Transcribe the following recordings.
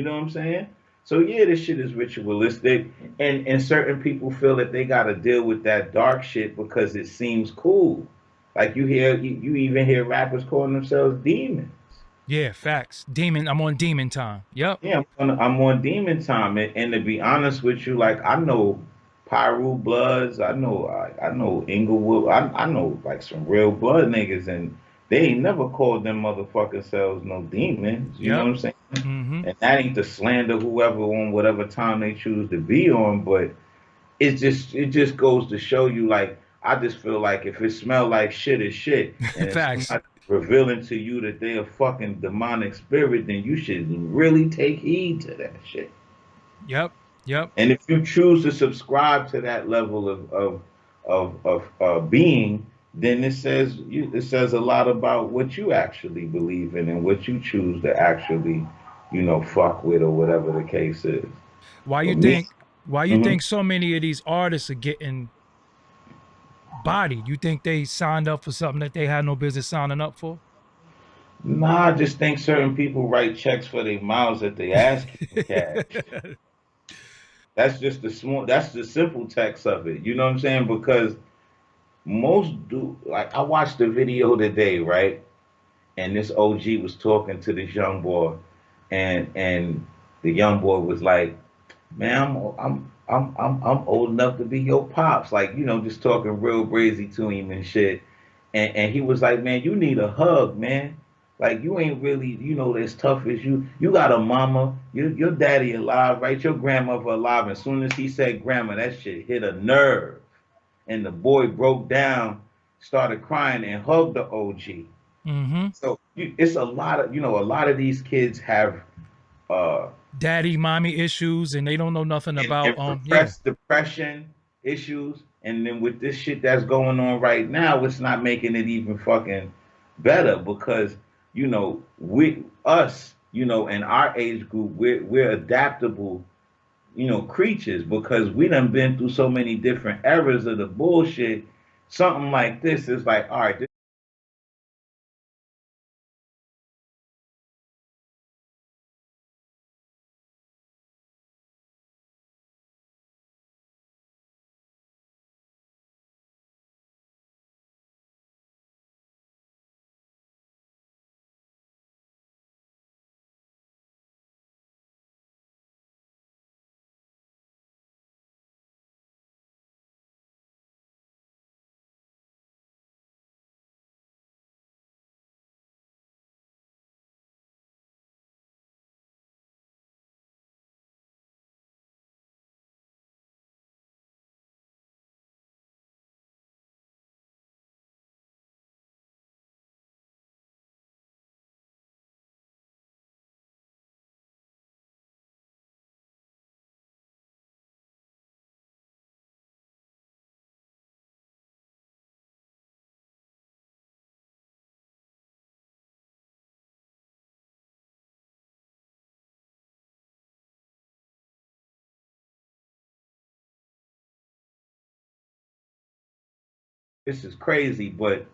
know what I'm saying? So yeah, this shit is ritualistic, and certain people feel that they got to deal with that dark shit because it seems cool. Like you even hear rappers calling themselves demons. Yeah, facts. Demon. I'm on demon time. Yep. Yeah, I'm on demon time, and to be honest with you, like I know Pyru Bloods, I know Inglewood, I know like some real blood niggas, and they ain't never called them motherfucking selves no demons. You know Yep. what I'm saying? Mm-hmm. And that ain't to slander whoever on whatever time they choose to be on, but it just goes to show you like I just feel like if it smell like shit is shit, and if Facts. somebody revealing to you that they a fucking demonic spirit, then you should really take heed to that shit. Yep. Yep. And if you choose to subscribe to that level of being, then it says a lot about what you actually believe in and what you choose to actually, fuck with or whatever the case is. Why For you me, think why you mhm. think so many of these artists are getting bodied? You think they signed up for something that they had no business signing up for? Nah, I just think certain people write checks for their mouths that they asking for cash. That's just the small. That's the simple text of it. You know what I'm saying? Because most do like I watched the video today, right? And this OG was talking to this young boy, and the young boy was like, "Man, I'm old enough to be your pops." Like just talking real brazy to him and shit. And he was like, "Man, you need a hug, man. Like you ain't really, as tough as you. You got a mama, your daddy alive, right? Your grandmother alive." As soon as he said grandma, that shit hit a nerve, and the boy broke down, started crying, and hugged the OG. Mm-hmm. So it's a lot of these kids have uh Daddy, mommy issues, and they don't know nothing about and yeah. repressed depression issues, and then with this shit that's going on right now, it's not making it even fucking better because we us in our age group we're adaptable creatures because we done been through so many different eras of the bullshit. Something like this is like, all right, this is crazy, but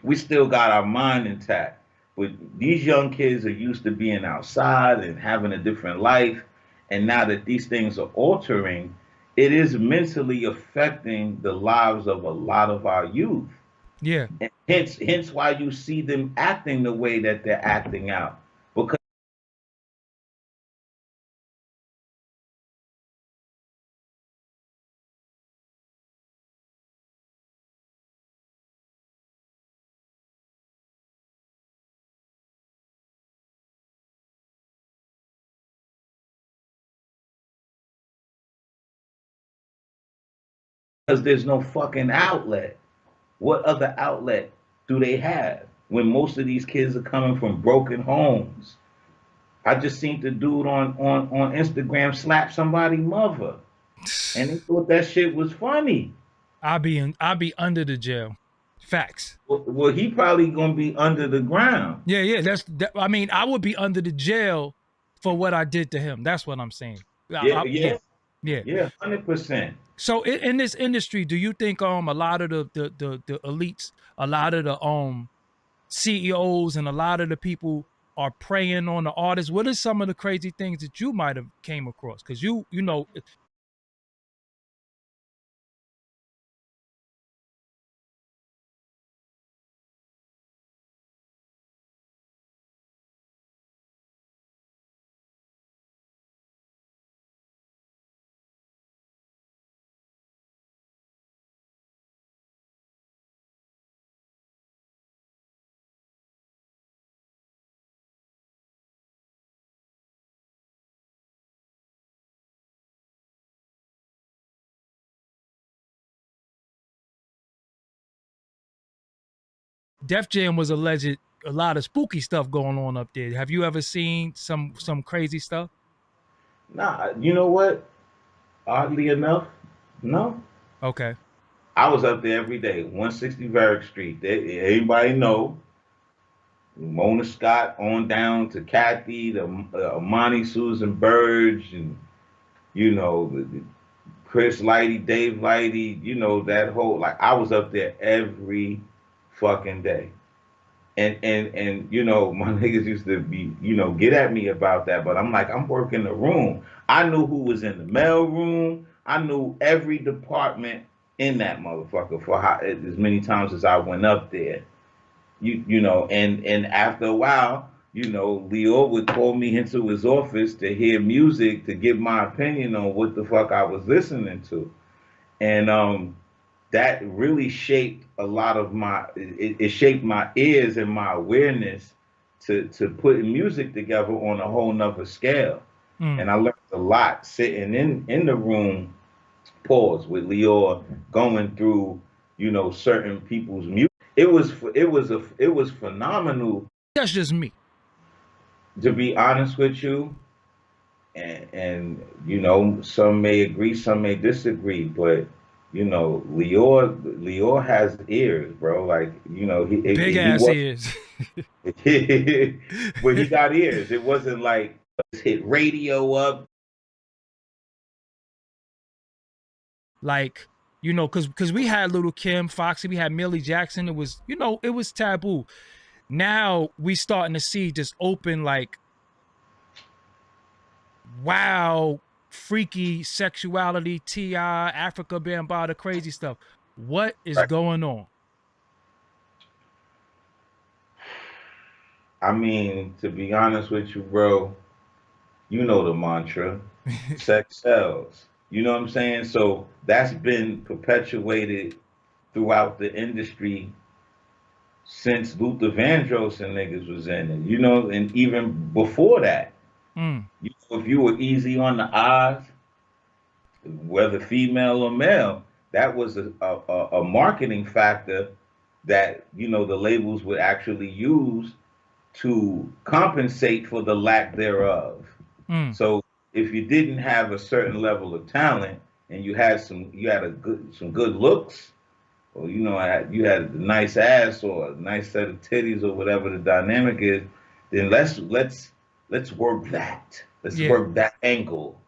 we still got our mind intact. But these young kids are used to being outside and having a different life. And now that these things are altering, it is mentally affecting the lives of a lot of our youth. Yeah. And hence why you see them acting the way that they're acting out. Because there's no fucking outlet. What other outlet do they have when most of these kids are coming from broken homes? I just seen the dude on Instagram slap somebody mother, and they thought that shit was funny. I'll be under the jail. Facts. Well, he probably gonna be under the ground. Yeah, yeah. I mean, I would be under the jail for what I did to him. That's what I'm saying. Yeah, Yeah, yeah, yeah. yeah, 100%. So in this industry, do you think a lot of the elites, a lot of the CEOs, and a lot of the people are preying on the artists? What are some of the crazy things that you might have came across? Because you know, Def Jam was alleged a lot of spooky stuff going on up there. Have you ever seen some crazy stuff? Nah, you know what? Oddly enough, no. Okay. I was up there every day, 160 Varick Street. Everybody know Mona Scott on down to Kathy, the Amani Susan Burge, and you know Chris Lighty, Dave Lighty. You know that whole like I was up there every fucking day. And you know my niggas used to be get at me about that, but I'm like I'm working the room. I knew who was in the mail room. I knew every department in that motherfucker for as many times as I went up there. You know, and after a while, Leo would call me into his office to hear music to give my opinion on what the fuck I was listening to, and that really shaped a lot of it shaped my ears and my awareness to putting music together on a whole nother scale. Mm. And I learned a lot sitting in the room, pause, with Leo going through, certain people's music. It was phenomenal, That's just me. to be honest with you. And some may agree, some may disagree, but Leo has ears, bro. Like, Big he ass was, ears. but he got ears. It wasn't like hit radio up. Like, because we had Little Kim, Foxy, we had Millie Jackson. It was, it was taboo. Now we starting to see just open, like, wow, freaky sexuality, T.I., Africa Bambaataa, crazy stuff. What is Right. going on? I mean, to be honest with you, bro, you know the mantra, sex sells. You know what I'm saying? So that's been perpetuated throughout the industry since Luther Vandross and niggas was in it, and even before that. Mm. If you were easy on the eyes, whether female or male, that was a marketing factor that, the labels would actually use to compensate for the lack thereof. Mm. So if you didn't have a certain level of talent and you had some good looks, or you had a nice ass or a nice set of titties or whatever the dynamic is, then let's work that. Let's work that angle.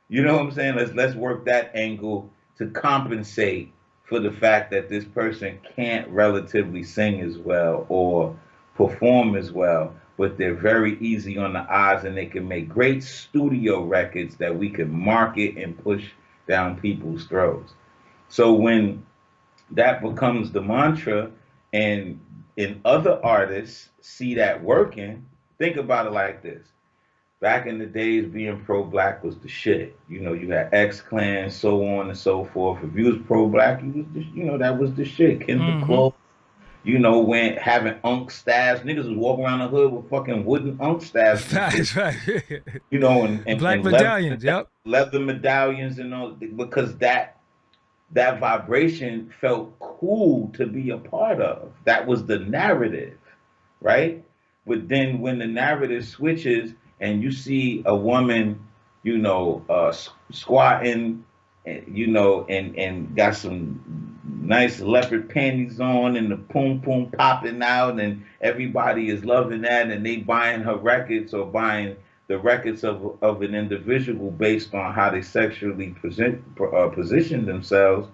You know what I'm saying? Let's work that angle to compensate for the fact that this person can't relatively sing as well or perform as well, but they're very easy on the eyes and they can make great studio records that we can market and push down people's throats. So when that becomes the mantra and other artists see that working, think about it like this. Back in the days, being pro-black was the shit. You had X-Clan, so on and so forth. If you was pro-black, you was that was the shit. Kendrick Cole, when having unk staffs, niggas was walking around the hood with fucking wooden unk staffs. That's right. And black medallions, yep. Leather medallions and all, because that vibration felt cool to be a part of. That was the narrative, right? But then when the narrative switches and you see a woman, squatting, and got some nice leopard panties on and the poom poom popping out and everybody is loving that and they buying her records or buying the records of an individual based on how they sexually position themselves,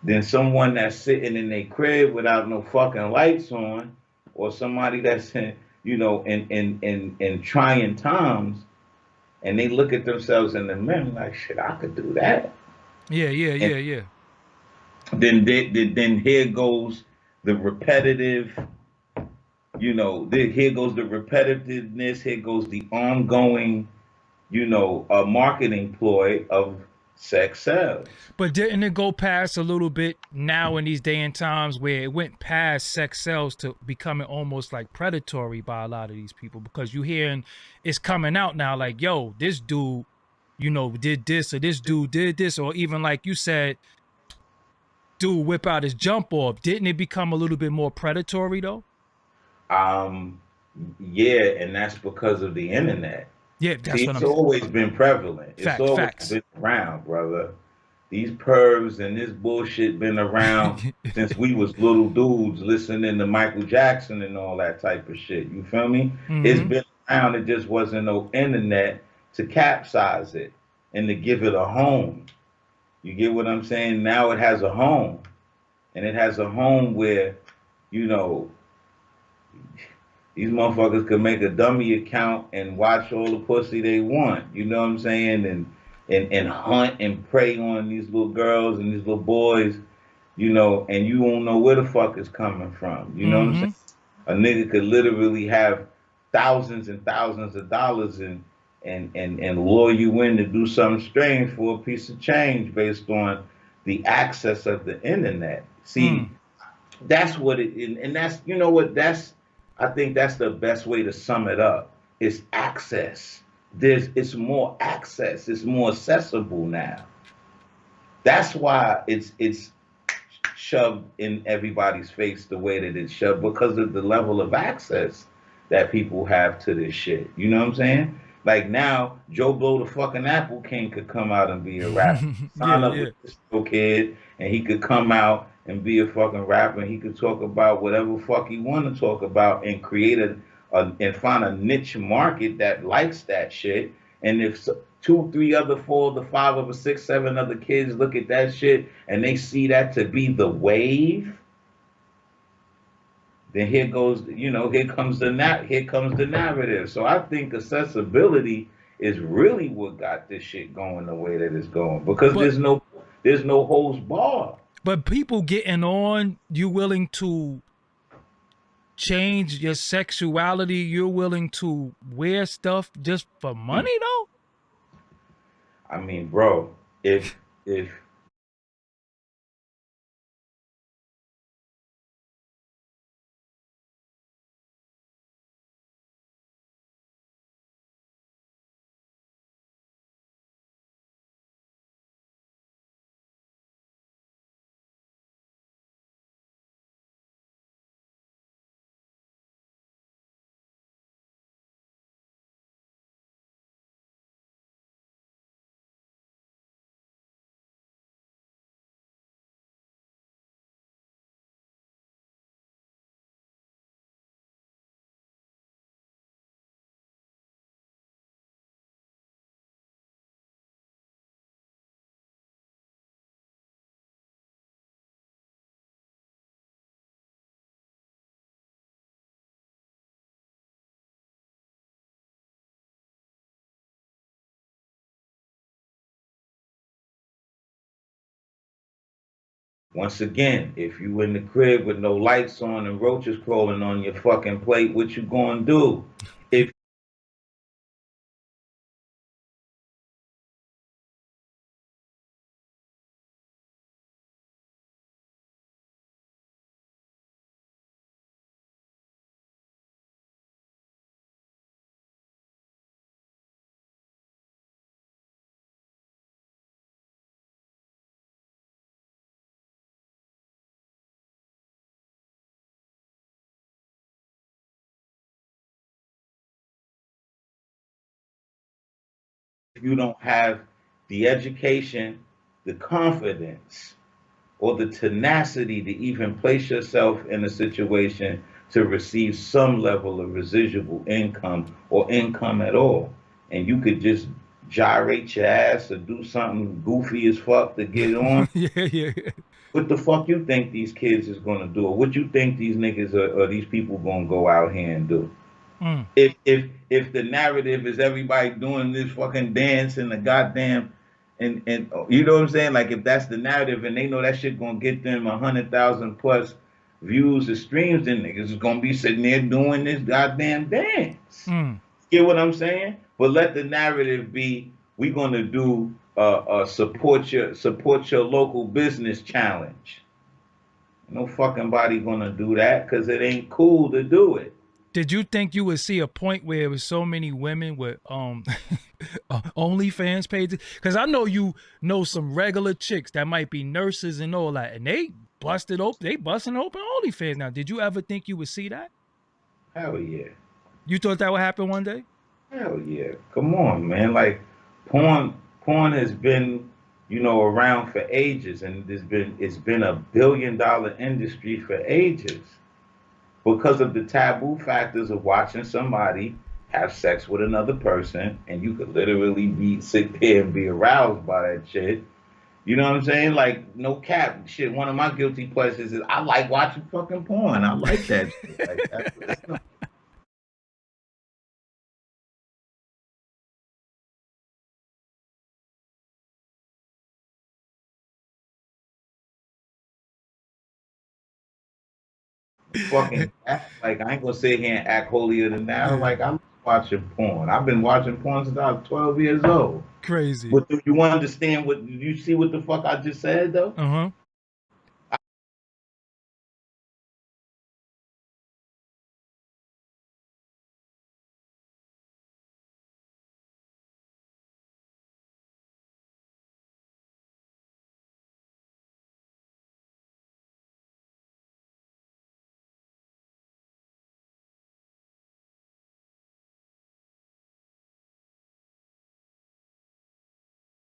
then someone that's sitting in their crib without no fucking lights on, or somebody that's you know, in trying times, and they look at themselves in the mirror like, shit, I could do that. Yeah, yeah, And yeah, yeah. then here goes the repetitive, you know, here goes the repetitiveness, here goes the ongoing, you know, marketing ploy of sex sells. But didn't it go past a little bit now in these day and times where it went past sex sells to becoming almost like predatory by a lot of these people? Because you hearing it's coming out now like, yo, this dude, you know, did this, or this dude did this, or even like you said, dude whip out his jump off. Didn't it become a little bit more predatory though? Um, yeah, and that's because of the internet. Yeah, See, that's what it's I'm always been prevalent. It's always facts. been around, brother. These pervs and this bullshit been around since we was little dudes listening to Michael Jackson and all that type of shit. You feel me? It's Mm-hmm. been around. It just wasn't no internet to capsize it and to give it a home. You get what I'm saying? Now it has a home, and it has a home where, you know, these motherfuckers could make a dummy account and watch all the pussy they want. You know what I'm saying? And hunt and prey on these little girls and these little boys, you know, and you won't know where the fuck it's coming from. You know what I'm saying? Mm-hmm. A nigga could literally have thousands and thousands of dollars and lure you in to do something strange for a piece of change based on the access of the internet. See, Mm. that's what it, and that's, you know what, that's, I think that's the best way to sum it up. It's access. It's more access. It's more accessible now. That's why it's shoved in everybody's face the way that it's shoved, because of the level of access that people have to this shit. You know what I'm saying? Like now, Joe Blow the fucking Apple King could come out and be a rapper. Yeah, Sign up yeah. with this little kid, and he could come out and be a fucking rapper, and he could talk about whatever fuck he want to talk about, and create and find a niche market that likes that shit. And if two, three other, four, the five of the six, seven other kids look at that shit and they see that to be the wave, then here goes, you know, here comes the narrative. So I think accessibility is really what got this shit going the way that it's going, because But there's no holds bar. but people getting on, you willing to change your sexuality, you're willing to wear stuff just for Hmm. money though? I mean, bro, if once again, if you in the crib with no lights on and roaches crawling on your fucking plate, what you gonna do? If you don't have the education, the confidence, or the tenacity to even place yourself in a situation to receive some level of residual income or income at all, and you could just gyrate your ass or do something goofy as fuck to get on, Yeah, yeah. what the fuck you think these kids is gonna do, or what you think these niggas or these people gonna go out here and do? Mm. If the narrative is everybody doing this fucking dance and the goddamn and you know what I'm saying? Like if that's the narrative and they know that shit gonna get them 100,000 plus views or streams, then niggas is gonna be sitting there doing this goddamn dance. Mm. Get what I'm saying? But let the narrative be we gonna do support your local business challenge. No fucking body gonna do that because it ain't cool to do it. Did you think you would see a point where it was so many women with OnlyFans pages? Because I know you know some regular chicks that might be nurses and all that, and they busted open, they busting open OnlyFans now. Did you ever think you would see that? Hell yeah. You thought that would happen one day? Hell yeah. Come on, man. Like porn has been, around for ages and it's been $1 billion industry for ages because of the taboo factors of watching somebody have sex with another person and you could literally sit there and be aroused by that shit. You know what I'm saying? Like no cap. Shit, one of my guilty pleasures is I like watching fucking porn. I like that shit. Like that's no fucking act, like I ain't gonna sit here and act holier than thou. Yeah. Like I'm watching porn. I've been watching porn since I was 12 years old. Crazy. But do you understand what you see what the fuck I just said though? Uh-huh.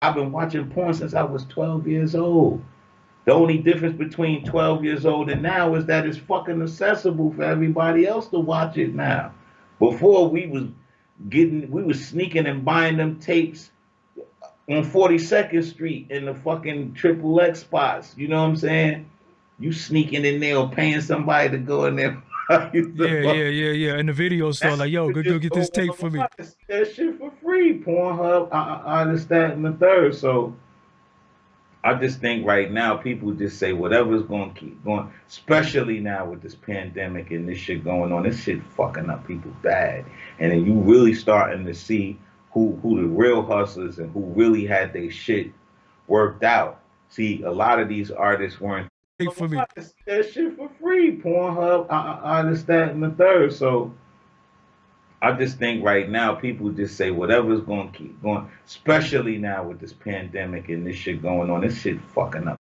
I've been watching porn since I was 12 years old. The only difference between 12 years old and now is that it's fucking accessible for everybody else to watch it now. Before we was sneaking and buying them tapes on 42nd Street in the fucking triple X spots. You know what I'm saying? You sneaking in there or paying somebody to go in there. Yeah. In the video store, That like, shit yo, could go just get go this tape for me. online. That shit for free. Pornhub, I understand and the third. So I just think right now people just say whatever's going to keep going, especially now with this pandemic and this shit going on. This shit fucking up people bad, and then you really starting to see who the real hustlers and who really had their shit worked out. See, a lot of these artists weren't. Tape for me. That shit for free. Pornhub, I understand and the third. So I just think right now people just say whatever's going to keep going, especially now with this pandemic and this shit going on. This shit fucking up.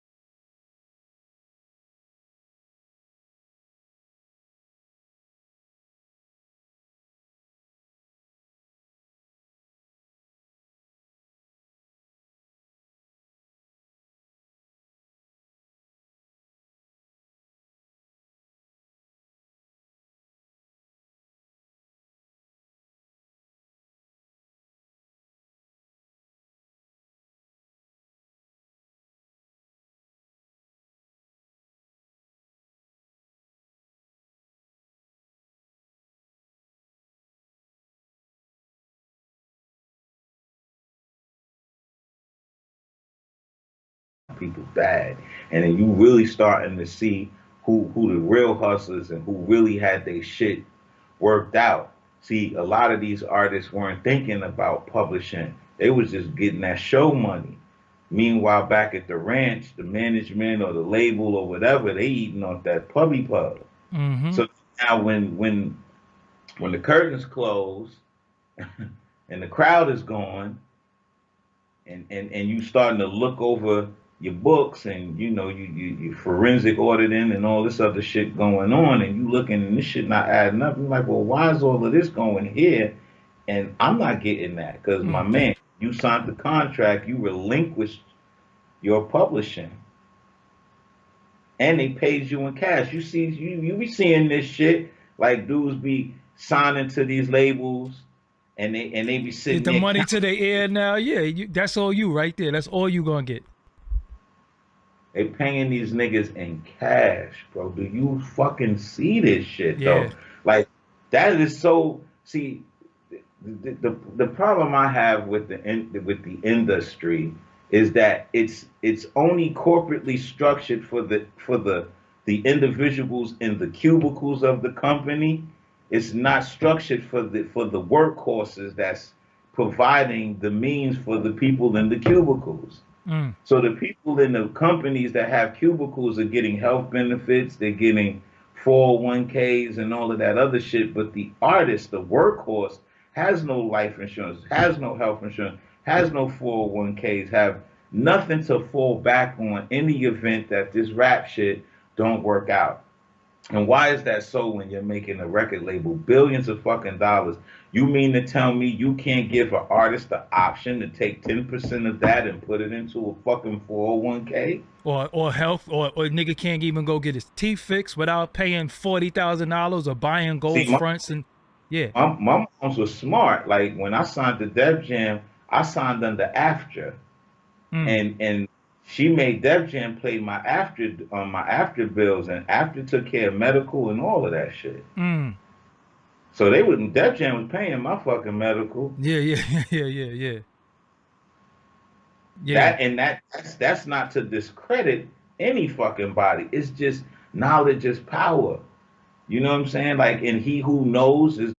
People bad, and then you really starting to see who the real hustlers and who really had their shit worked out. See, a lot of these artists weren't thinking about publishing; they was just getting that show money. Meanwhile, back at the ranch, the management or the label or whatever, they eating off that puppy pub. Mm-hmm. So now when the curtains close and the crowd is gone and you starting to look over your books and you forensic auditing and all this other shit going on and you looking and this shit not adding up. You're like, well, why is all of this going here? And I'm not getting that because my Mm. man, you signed the contract, you relinquished your publishing, and they paid you in cash. You be seeing this shit like dudes be signing to these labels and they be Get sitting the there money to the air now. Yeah, that's all you right there. That's all you gonna get. they paying these niggas in cash, bro. Do you fucking see this shit though? Yeah. Like that is so see, the problem I have with with the industry is that it's only corporately structured for the individuals in the cubicles of the company. It's not structured for the workhorses that's providing the means for the people in the cubicles. Mm. So the people in the companies that have cubicles are getting health benefits, they're getting 401ks and all of that other shit. But the artist, the workhorse, has no life insurance, has no health insurance, has no 401ks, have nothing to fall back on in the event that this rap shit don't work out. And why is that so when you're making a record label billions of fucking dollars? You mean to tell me you can't give an artist the option to take 10% of that and put it into a fucking 401k? Or health, or nigga can't even go get his teeth fixed without paying $40,000 or buying gold See, my, fronts and yeah. my moms was smart. Like when I signed to Def Jam, I signed under AFTRA. Mm. And she made Def Jam play my after bills, and after took care of medical and all of that shit. Mm. So they wouldn't. Def Jam was paying my fucking medical. Yeah, yeah, yeah, yeah, yeah. Yeah. That's not to discredit any fucking body. It's just knowledge is power. You know what I'm saying? Like, and he who knows is